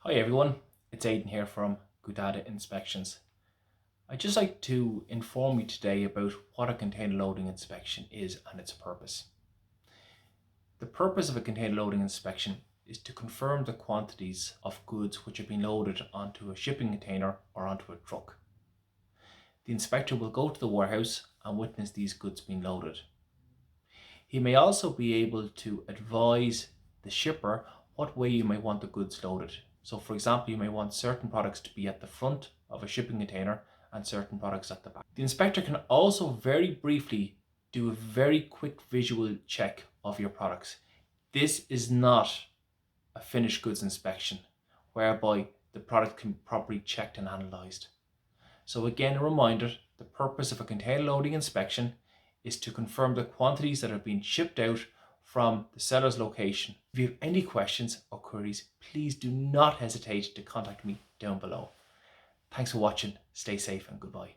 Hi everyone, it's Aidan here from Goodada Inspections. I'd just like to inform you today about what a container loading inspection is and its purpose. The purpose of a container loading inspection is to confirm the quantities of goods which have been loaded onto a shipping container or onto a truck. The inspector will go to the warehouse and witness these goods being loaded. He may also be able to advise the shipper what way you may want the goods loaded. So for example, you may want certain products to be at the front of a shipping container and certain products at the back. The inspector can also very briefly do a very quick visual check of your products. This is not a finished goods inspection whereby the product can be properly checked and analysed. So again, a reminder, the purpose of a container loading inspection is to confirm the quantities that have been shipped out from the seller's location. If you have any questions or queries, please do not hesitate to contact me down below. Thanks for watching, stay safe and goodbye.